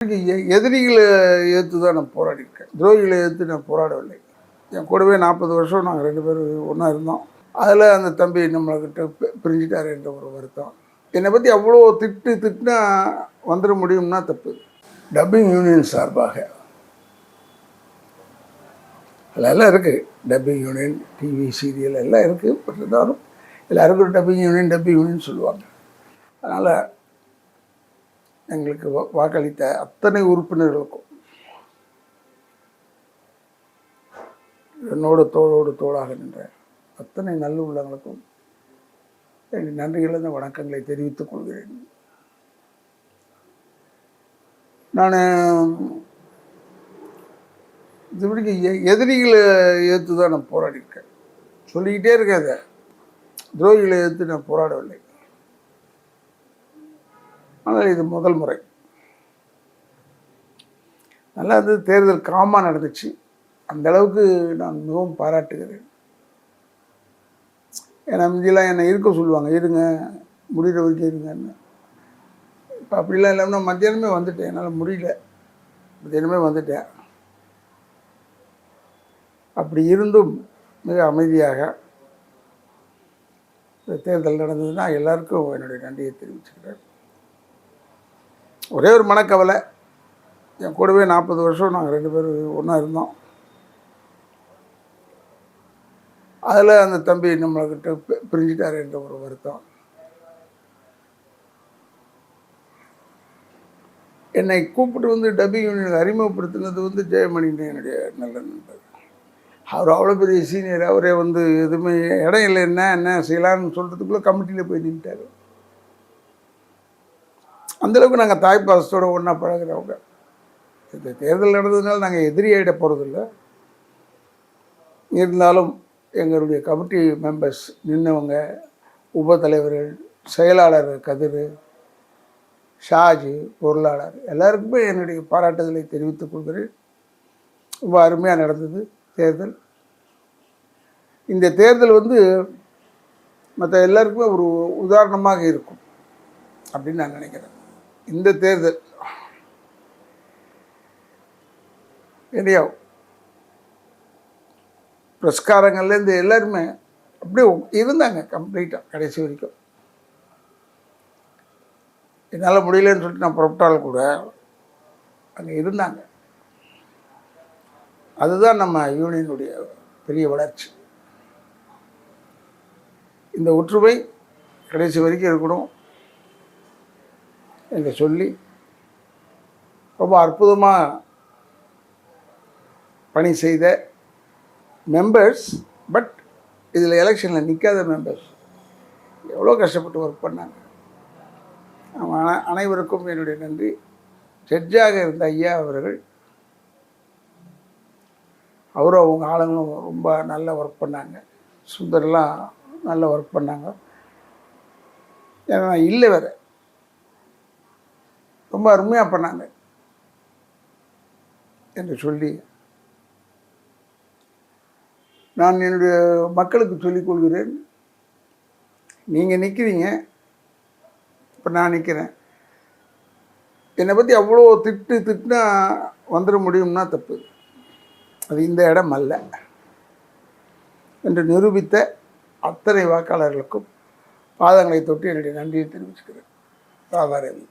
எதிரிகளை ஏற்று தான் நான் போராடியிருக்கேன். துரோகிகளை ஏற்று நான் போராடவில்லை. என் கூடவே 40 வருஷம் நாங்கள் 2 பேரும் ஒன்றா இருந்தோம். அதில் அந்த தம்பி நம்மள்கிட்ட பிரிஞ்சுட்டார் என்ற ஒரு வருத்தம். என்னை பற்றி அவ்வளோ திட்டுனா வந்துட முடியும்னா தப்பு. டப்பிங் யூனியன் சார்பாக அதெல்லாம் இருக்குது. டப்பிங் யூனியன், டிவி சீரியல் எல்லாம் இருக்குது. பட் இருந்தாலும் எல்லாருக்கும் ஒரு டப்பிங் யூனியன் சொல்லுவாங்க. அதனால் எங்களுக்கு வாக்களித்த அத்தனை உறுப்பினர்களுக்கும் என்னோட தோளோடு தோளாக நின்ற அத்தனை நல்ல உள்ளங்களுக்கும் என் நன்றிகளந்த வணக்கங்களை தெரிவித்துக் கொள்கிறேன். நான் இதுபடிக்கு எதிரிகளை ஏற்று தான் நான் போராடியிருக்கேன். சொல்லிக்கிட்டே இருக்கேன். அதை துரோகிகளை ஏற்று நான் போராடவில்லை. ஆனால் இது முதல் முறை. நல்லா இருந்தது. தேர்தல் காமாக நடந்துச்சு. அந்த அளவுக்கு நான் மிகவும் பாராட்டுகிறேன். ஏன்னா முந்தியெல்லாம் என்னை இருக்க சொல்லுவாங்க, இருங்க முடிகிற வரைக்கும் இருங்கன்னு. இப்போ அப்படிலாம் இல்லாமல் நான் மத்தியானமே வந்துட்டேன். என்னால் முடியல, மத்தியானமே வந்துட்டேன். அப்படி இருந்தும் மிக அமைதியாக தேர்தல் நடந்ததுன்னா எல்லாருக்கும் என்னுடைய நன்றியை தெரிவிச்சுக்கிறேன். ஒரே ஒரு மனக்கவலை, என் கூடவே 40 வருஷம் நாங்கள் 2 பேரும் ஒன்றா இருந்தோம். அதில் அந்த தம்பி நம்மள்கிட்ட பிரிஞ்சுட்டார் என்ற ஒரு வருத்தம். என்னை கூப்பிட்டு வந்து டப்பிங் யூனியனுக்கு அறிமுகப்படுத்தினது வந்து ஜெயமணின்னு என்னுடைய நல்ல நண்பர். அவர் அவ்வளோ பெரிய சீனியர். அவரே வந்து எதுவுமே இடம் இல்லை, என்ன செய்யலான்னு சொல்கிறதுக்குள்ளே கமிட்டியில் போய் நின்ட்டார். அந்தளவுக்கு நாங்கள் தாய் பாசத்தோடு ஒன்றா பழகிறவங்க. இந்த தேர்தல் நடந்ததுனால நாங்கள் எதிரியாகிட போகிறதில்ல. இருந்தாலும் எங்களுடைய கமிட்டி மெம்பர்ஸ் நின்றவங்க, உப தலைவர்கள், செயலாளர் கதிர், ஷாஜி, பொருளாளர் எல்லாருக்குமே என்னுடைய பாராட்டுதலை தெரிவித்துக் கொள்கிறேன். ரொம்ப அருமையாக நடந்தது தேர்தல். இந்த தேர்தல் வந்து மற்ற எல்லாருக்குமே ஒரு உதாரணமாக இருக்கும் அப்படின்னு நான் நினைக்கிறேன். இந்த தேர்தல் இல்லையா, பிரஸ்காரங்கள்லேருந்து எல்லாருமே அப்படியே இருந்தாங்க கம்ப்ளீட்டாக கடைசி வரைக்கும். என்னால் முடியலன்னு சொல்லிட்டு நான் புறப்பட்டாலும் கூட அங்கே இருந்தாங்க. அதுதான் நம்ம யூனியனுடைய பெரிய வளர்ச்சி. இந்த ஒற்றுமை கடைசி வரைக்கும் இருக்கணும் என்று சொல்லி ரொம்ப அற்புதமாக பணி செய்த மெம்பர்ஸ், பட் இதில் எலெக்ஷனில் நிற்காத மெம்பர்ஸ் எவ்வளோ கஷ்டப்பட்டு ஒர்க் பண்ணாங்க. அனைவருக்கும் என்னுடைய நன்றி. ஜட்ஜாக இருந்த ஐயா அவர்கள், அவரும் அவங்க ஆளுங்களும் ரொம்ப நல்லா ஒர்க் பண்ணாங்க. சுந்தர்லாம் நல்லா ஒர்க் பண்ணாங்க. ஏன்னா நான் இல்லை வேறு, ரொம்ப அருமையாக பண்ணாங்க என்று சொல்லி நான் என்னுடைய மக்களுக்கு சொல்லிக் கொள்கிறேன். நீங்கள் நிற்கிறீங்க, இப்போ நான் நிற்கிறேன். என்னை பற்றி அவ்வளோ திட்டுனா வந்துட முடியும்னா தப்பு. அது இந்த இடம் அல்ல என்று நிரூபித்த அத்தனை வாக்காளர்களுக்கும் பாதங்களை தொட்டு என்னுடைய நன்றியை தெரிவிச்சுக்கிறேன். ராதாரவி.